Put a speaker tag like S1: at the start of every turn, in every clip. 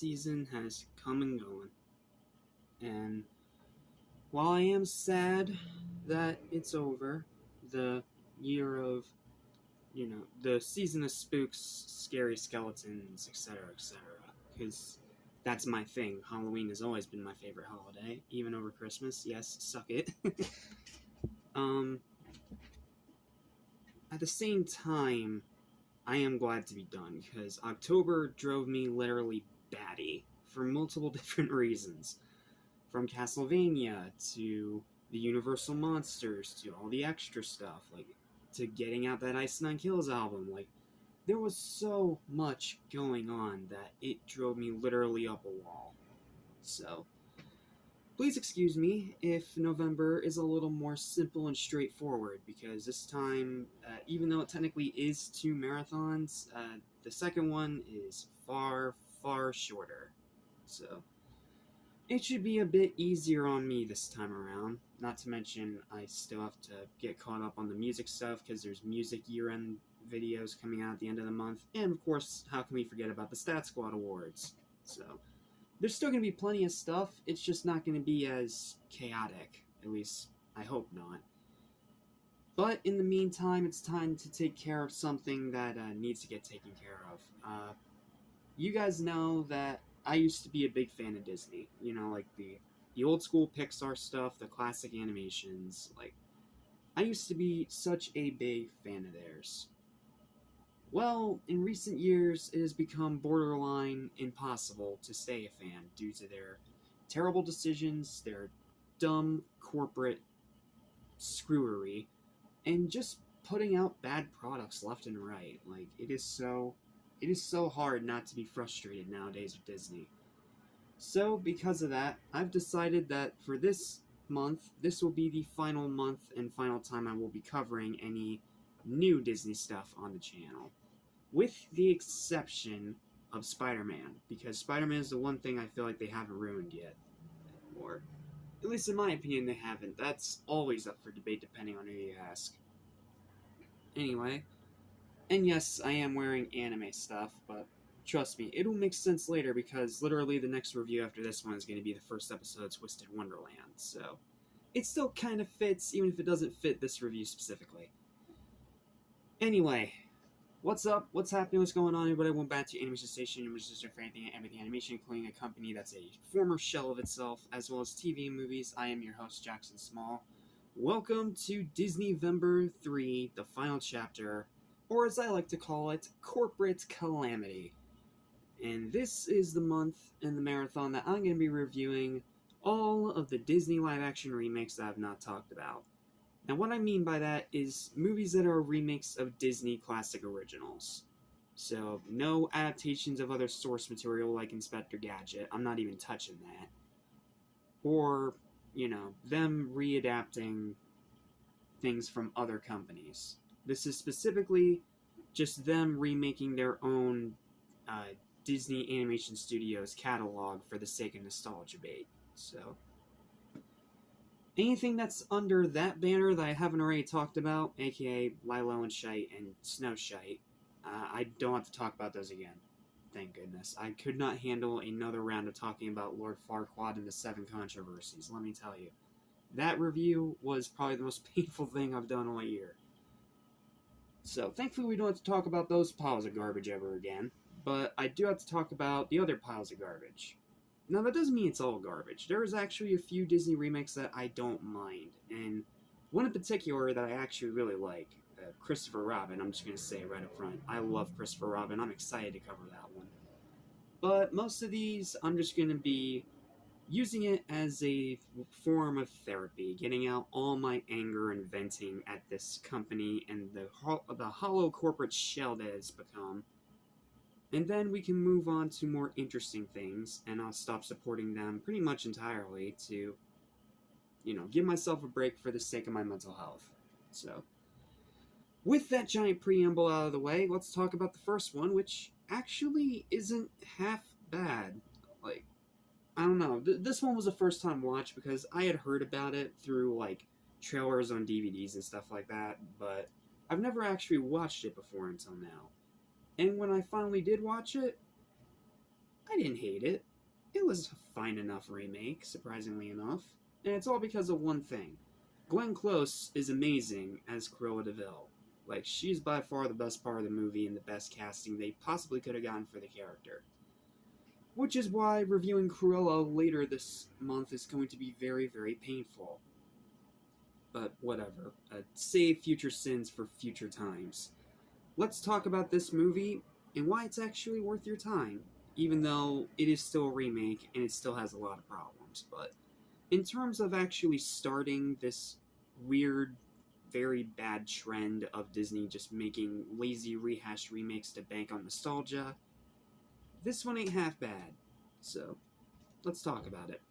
S1: season has come and gone, and while I am sad that it's over, the year of, the season of spooks, scary skeletons, etc., because that's my thing. Halloween has always been my favorite holiday, even over Christmas. Yes, suck it. um, at the same time, I am glad to be done, because October drove me literally batty for multiple different reasons. From Castlevania to the Universal Monsters to all the extra stuff, like to getting out that Ice Nine Kills album. Like, there was so much going on that it drove me literally up a wall. So, please excuse me if November is a little more simple and straightforward, because this time, even though it technically is 2 marathons, the second one is far, far shorter. So, it should be a bit easier on me this time around. Not to mention, I still have to get caught up on the music stuff, because there's music year-end videos coming out at the end of the month. And of course, how can we forget about the Stat Squad Awards? So, there's still going to be plenty of stuff, it's just not going to be as chaotic. At least, I hope not. But in the meantime, it's time to take care of something that needs to get taken care of. You guys know that I used to be a big fan of Disney. Like the old school Pixar stuff, the classic animations. Like, I used to be such a big fan of theirs. Well, in recent years, it has become borderline impossible to stay a fan due to their terrible decisions, their dumb corporate screwery, and just putting out bad products left and right. Like, it is so hard not to be frustrated nowadays with Disney. So, because of that, I've decided that for this month, this will be the final month and final time I will be covering any new Disney stuff on the channel. With the exception of Spider-Man, because Spider-Man is the one thing I feel like they haven't ruined yet. Or, at least in my opinion, they haven't. That's always up for debate depending on who you ask. Anyway, and yes, I am wearing anime stuff, but trust me, it'll make sense later, because literally the next review after this one is going to be the first episode of Twisted Wonderland, so it still kind of fits, even if it doesn't fit this review specifically. Anyway, what's up? What's happening? What's going on, everybody? Welcome back to Animation Station, which is just for anything and everything animation, including a company that's a former shell of itself, as well as TV and movies. I am your host, Jackson Small. Welcome to Disney-Vember 3, the final chapter, or as I like to call it, Corporate Calamity. And this is the month in the marathon that I'm going to be reviewing all of the Disney live-action remakes that I've not talked about. Now, what I mean by that is movies that are remakes of Disney classic originals. So, no adaptations of other source material like Inspector Gadget. I'm not even touching that. Or, them readapting things from other companies. This is specifically just them remaking their own Disney Animation Studios catalog for the sake of nostalgia bait. So, anything that's under that banner that I haven't already talked about, aka Lilo and Shite and Snow Shite, I don't have to talk about those again. Thank goodness. I could not handle another round of talking about Lord Farquaad and the 7 Controversies, let me tell you. That review was probably the most painful thing I've done all year. So, thankfully we don't have to talk about those piles of garbage ever again, but I do have to talk about the other piles of garbage. Now, that doesn't mean it's all garbage. There is actually a few Disney remakes that I don't mind, and one in particular that I actually really like, Christopher Robin. I'm just going to say right up front, I love Christopher Robin. I'm excited to cover that one. But most of these, I'm just going to be using it as a form of therapy, getting out all my anger and venting at this company and the hollow corporate shell that it's become. And then we can move on to more interesting things, and I'll stop supporting them pretty much entirely to, give myself a break for the sake of my mental health. So, with that giant preamble out of the way, let's talk about the first one, which actually isn't half bad. Like, I don't know, this one was a first-time watch because I had heard about it through, trailers on DVDs and stuff like that, but I've never actually watched it before until now. And when I finally did watch it, I didn't hate it. It was a fine enough remake, surprisingly enough. And it's all because of one thing. Glenn Close is amazing as Cruella de Vil. Like, she's by far the best part of the movie and the best casting they possibly could have gotten for the character. Which is why reviewing Cruella later this month is going to be very, very painful. But whatever. Save future sins for future times. Let's talk about this movie and why it's actually worth your time, even though it is still a remake and it still has a lot of problems. But in terms of actually starting this weird, very bad trend of Disney just making lazy rehashed remakes to bank on nostalgia, this one ain't half bad. So, let's talk about it.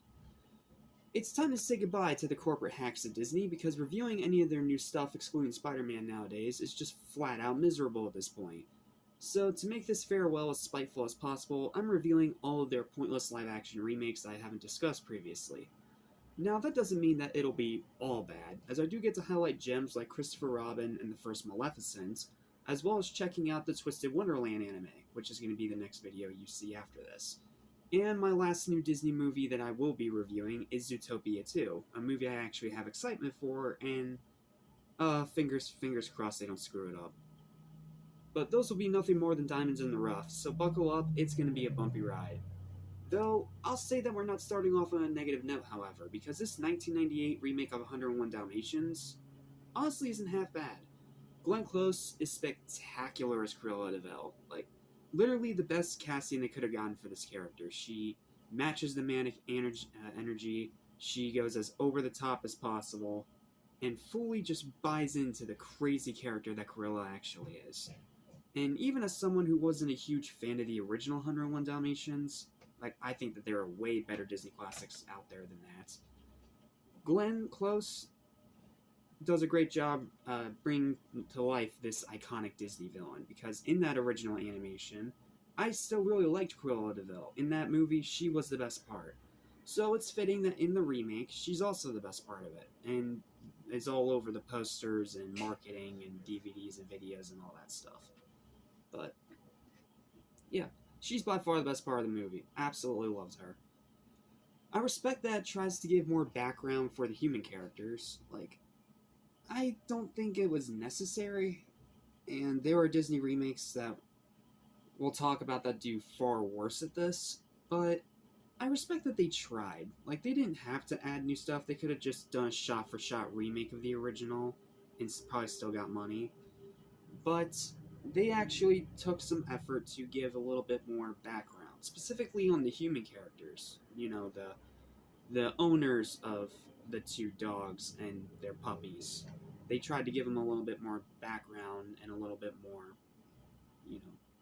S1: It's time to say goodbye to the corporate hacks at Disney because reviewing any of their new stuff, excluding Spider-Man nowadays, is just flat out miserable at this point. So, to make this farewell as spiteful as possible, I'm reviewing all of their pointless live-action remakes that I haven't discussed previously. Now, that doesn't mean that it'll be all bad, as I do get to highlight gems like Christopher Robin and the first Maleficent, as well as checking out the Twisted Wonderland anime, which is going to be the next video you see after this. And my last new Disney movie that I will be reviewing is Zootopia 2, a movie I actually have excitement for, and fingers crossed they don't screw it up. But those will be nothing more than diamonds in the rough, so buckle up, it's going to be a bumpy ride. Though, I'll say that we're not starting off on a negative note, however, because this 1998 remake of 101 Dalmatians honestly isn't half bad. Glenn Close is spectacular as Cruella de Vil. Like, literally the best casting they could have gotten for this character. She matches the manic energy, she goes as over the top as possible, and fully just buys into the crazy character that Cruella actually is. And even as someone who wasn't a huge fan of the original 101 Dalmatians, like, I think that there are way better Disney classics out there than that. Glenn Close does a great job bringing to life this iconic Disney villain, because in that original animation, I still really liked Cruella de Vil. In that movie, she was the best part. So it's fitting that in the remake, she's also the best part of it, and it's all over the posters and marketing and DVDs and videos and all that stuff. But, yeah, she's by far the best part of the movie. Absolutely loves her. I respect that it tries to give more background for the human characters. Like, I don't think it was necessary, and there are Disney remakes that we'll talk about that do far worse at this, but I respect that they tried. Like, they didn't have to add new stuff. They could have just done a shot-for-shot remake of the original and probably still got money. But they actually took some effort to give a little bit more background, specifically on the human characters. You know, the owners of the two dogs and their puppies. They tried to give them a little bit more background and a little bit more,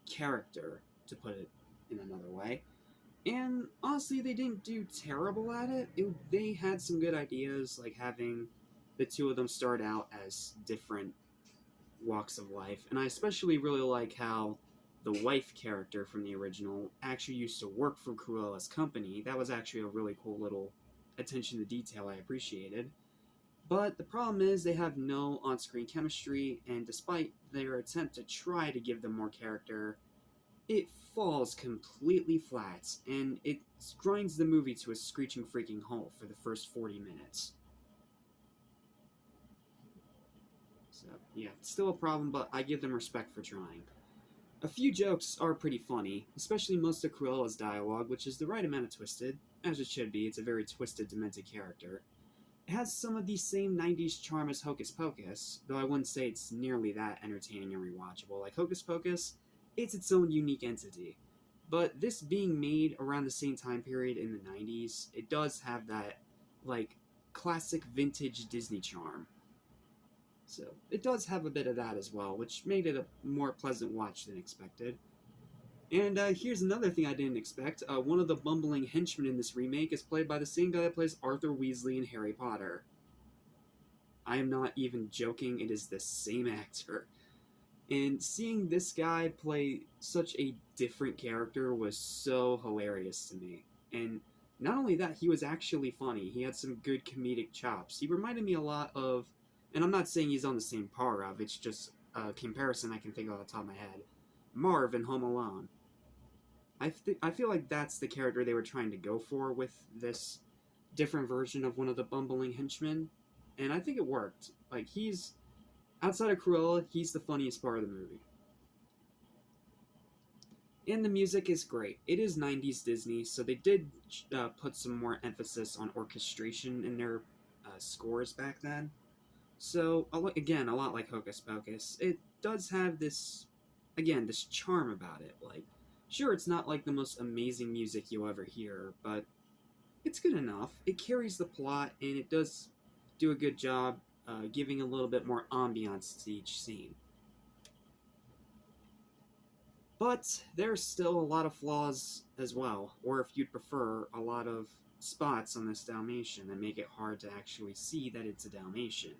S1: character, to put it in another way. And honestly, they didn't do terrible at it. They had some good ideas, like having the two of them start out as different walks of life. And I especially really like how the wife character from the original actually used to work for Cruella's company. That was actually a really cool little attention to detail I appreciated. But the problem is they have no on-screen chemistry, and despite their attempt to try to give them more character, it falls completely flat, and it grinds the movie to a screeching freaking halt for the first 40 minutes. So, yeah, still a problem, but I give them respect for trying. A few jokes are pretty funny, especially most of Cruella's dialogue, which is the right amount of twisted, as it should be. It's a very twisted, demented character. It has some of the same 90s charm as Hocus Pocus, though I wouldn't say it's nearly that entertaining and rewatchable. Like Hocus Pocus, it's its own unique entity. But this being made around the same time period in the 90s, it does have that, like, classic vintage Disney charm. So, it does have a bit of that as well, which made it a more pleasant watch than expected. And here's another thing I didn't expect. One of the bumbling henchmen in this remake is played by the same guy that plays Arthur Weasley in Harry Potter. I am not even joking, it is the same actor. And seeing this guy play such a different character was so hilarious to me. And not only that, he was actually funny. He had some good comedic chops. He reminded me a lot of, and I'm not saying he's on the same par of, it's just a comparison I can think of off the top of my head, Marv in Home Alone. I feel like that's the character they were trying to go for with this different version of one of the bumbling henchmen, and I think it worked. Like, he's outside of Cruella, he's the funniest part of the movie. And the music is great. It is 90s Disney, so they did put some more emphasis on orchestration in their scores back then. So, again, a lot like Hocus Pocus, it does have this, again, this charm about it. Like, sure, it's not like the most amazing music you'll ever hear, but it's good enough. It carries the plot, and it does do a good job giving a little bit more ambiance to each scene. But there's still a lot of flaws as well, or if you'd prefer, a lot of spots on this Dalmatian that make it hard to actually see that it's a Dalmatian.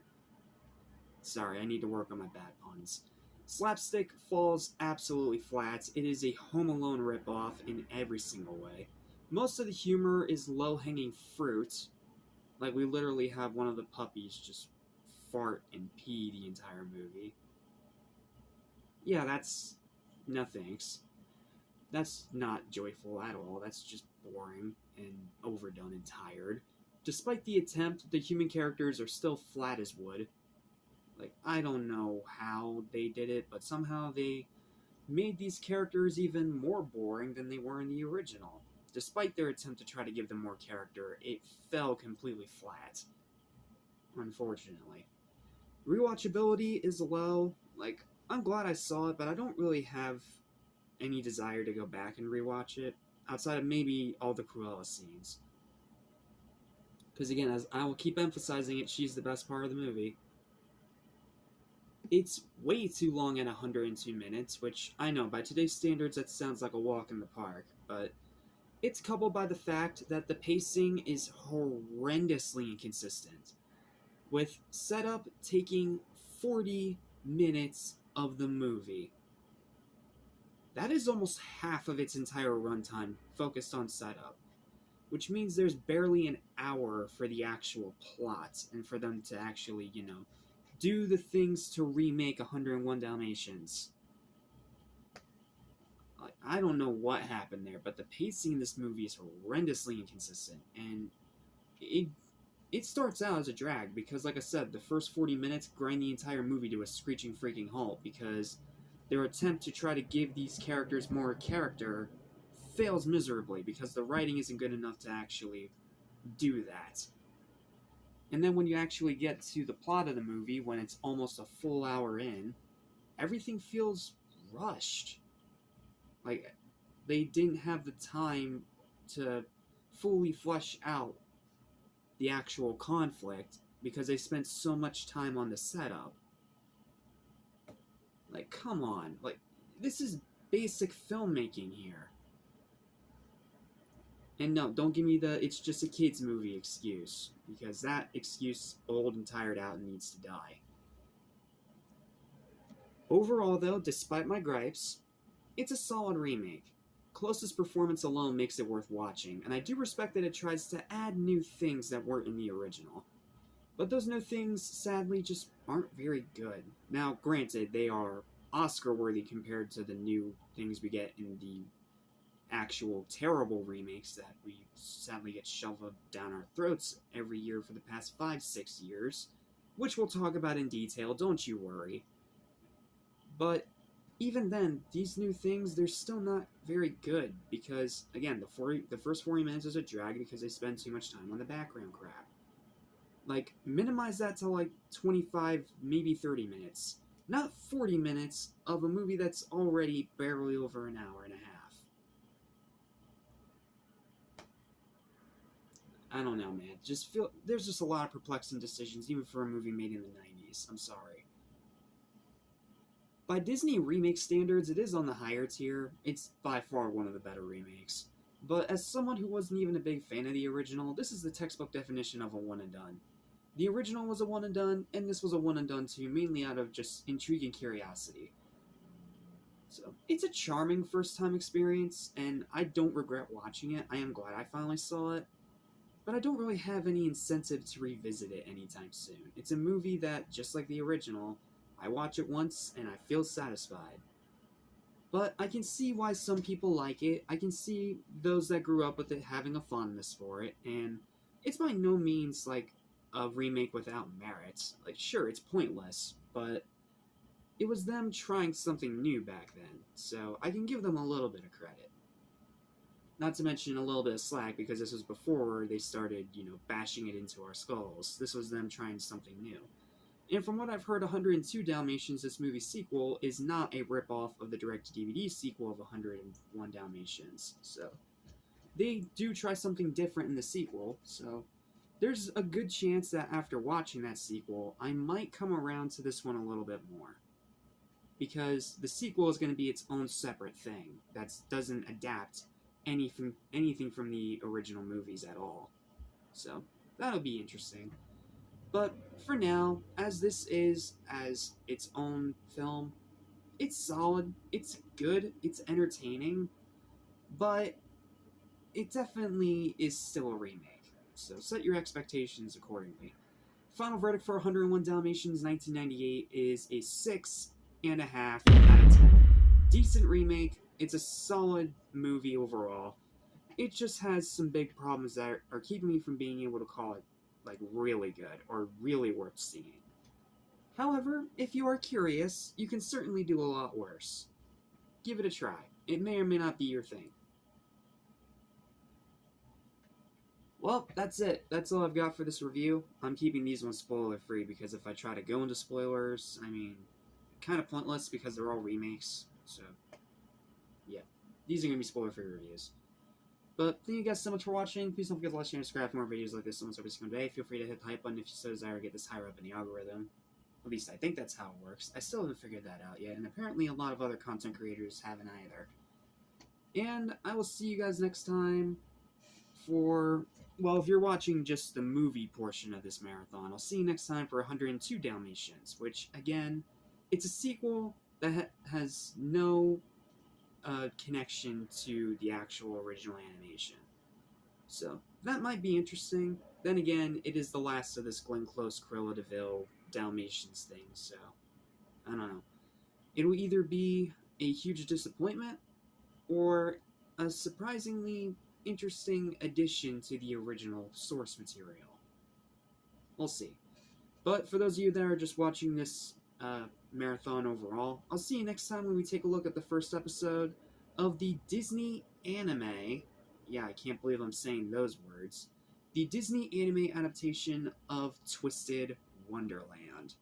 S1: Sorry, I need to work on my bad puns. Slapstick falls absolutely flat. It is a Home Alone ripoff in every single way. Most of the humor is low-hanging fruit. Like, we literally have one of the puppies just fart and pee the entire movie. Yeah, that's... no thanks. That's not joyful at all. That's just boring and overdone and tired. Despite the attempt, the human characters are still flat as wood. Like, I don't know how they did it, but somehow they made these characters even more boring than they were in the original. Despite their attempt to try to give them more character, it fell completely flat. Unfortunately. Rewatchability is low. Like, I'm glad I saw it, but I don't really have any desire to go back and rewatch it, outside of maybe all the Cruella scenes. Because again, as I will keep emphasizing it, she's the best part of the movie. It's way too long at 102 minutes, which I know, by today's standards, that sounds like a walk in the park, but it's coupled by the fact that the pacing is horrendously inconsistent, with setup taking 40 minutes of the movie. That is almost half of its entire runtime focused on setup, which means there's barely an hour for the actual plot and for them to actually, do the things to remake 101 Dalmatians. Like, I don't know what happened there, but the pacing in this movie is horrendously inconsistent, and it starts out as a drag because, like I said, the first 40 minutes grind the entire movie to a screeching freaking halt because their attempt to try to give these characters more character fails miserably because the writing isn't good enough to actually do that. And then when you actually get to the plot of the movie, when it's almost a full hour in, everything feels rushed. Like, they didn't have the time to fully flesh out the actual conflict because they spent so much time on the setup. Like, come on. Like, this is basic filmmaking here. And no, don't give me the it's just a kid's movie excuse, because that excuse old and tired out and needs to die. Overall, though, despite my gripes, it's a solid remake. Close's performance alone makes it worth watching, and I do respect that it tries to add new things that weren't in the original. But those new things, sadly, just aren't very good. Now, granted, they are Oscar-worthy compared to the new things we get in the actual terrible remakes that we sadly get shoved down our throats every year for the past 5-6 years, which we'll talk about in detail, don't you worry. But even then, these new things, they're still not very good, because, again, the first 40 minutes is a drag because they spend too much time on the background crap. Like, minimize that to, like, 25, maybe 30 minutes. Not 40 minutes of a movie that's already barely over an hour and a half. I don't know, man. There's just a lot of perplexing decisions, even for a movie made in the 90s. I'm sorry. By Disney remake standards, it is on the higher tier. It's by far one of the better remakes. But as someone who wasn't even a big fan of the original, this is the textbook definition of a one and done. The original was a one and done, and this was a one and done too, mainly out of just intrigue and curiosity. So, it's a charming first-time experience, and I don't regret watching it. I am glad I finally saw it. But I don't really have any incentive to revisit it anytime soon. It's a movie that, just like the original, I watch it once and I feel satisfied. But I can see why some people like it. I can see those that grew up with it having a fondness for it, and it's by no means like a remake without merit. Like, sure, it's pointless, but it was them trying something new back then, so I can give them a little bit of credit. Not to mention a little bit of slack because this was before they started, bashing it into our skulls. This was them trying something new. And from what I've heard, 102 Dalmatians, this movie sequel, is not a ripoff of the direct-to-DVD sequel of 101 Dalmatians. So, they do try something different in the sequel, so there's a good chance that after watching that sequel, I might come around to this one a little bit more. Because the sequel is going to be its own separate thing that doesn't adapt anything from the original movies at all. So, that'll be interesting. But for now, as this is as its own film, it's solid, it's good, it's entertaining, but it definitely is still a remake. So set your expectations accordingly. Final verdict for 101 Dalmatians 1998 is a 6.5 out of 10. Decent remake, it's a solid movie overall. It just has some big problems that are keeping me from being able to call it like really good or really worth seeing. However, if you are curious, you can certainly do a lot worse. Give it a try. It may or may not be your thing. Well, that's it. That's all I've got for this review. I'm keeping these ones spoiler free because if I try to go into spoilers, kind of pointless because they're all remakes. So, yeah. These are going to be spoiler free reviews. But thank you guys so much for watching. Please don't forget to like, share, and subscribe for more videos like this almost every single day. Feel free to hit the hype button if you so desire to get this higher up in the algorithm. At least I think that's how it works. I still haven't figured that out yet, and apparently a lot of other content creators haven't either. And I will see you guys next time for, well, if you're watching just the movie portion of this marathon, I'll see you next time for 102 Dalmatians, which, again, it's a sequel that has no connection to the actual original animation. So, that might be interesting. Then again, it is the last of this Glenn Close, Cruella de Vil, Dalmatians thing, so I don't know. It'll either be a huge disappointment or a surprisingly interesting addition to the original source material. We'll see. But for those of you that are just watching this marathon overall, I'll see you next time when we take a look at the first episode of the Disney anime. Yeah, I can't believe I'm saying those words. The Disney anime adaptation of Twisted Wonderland.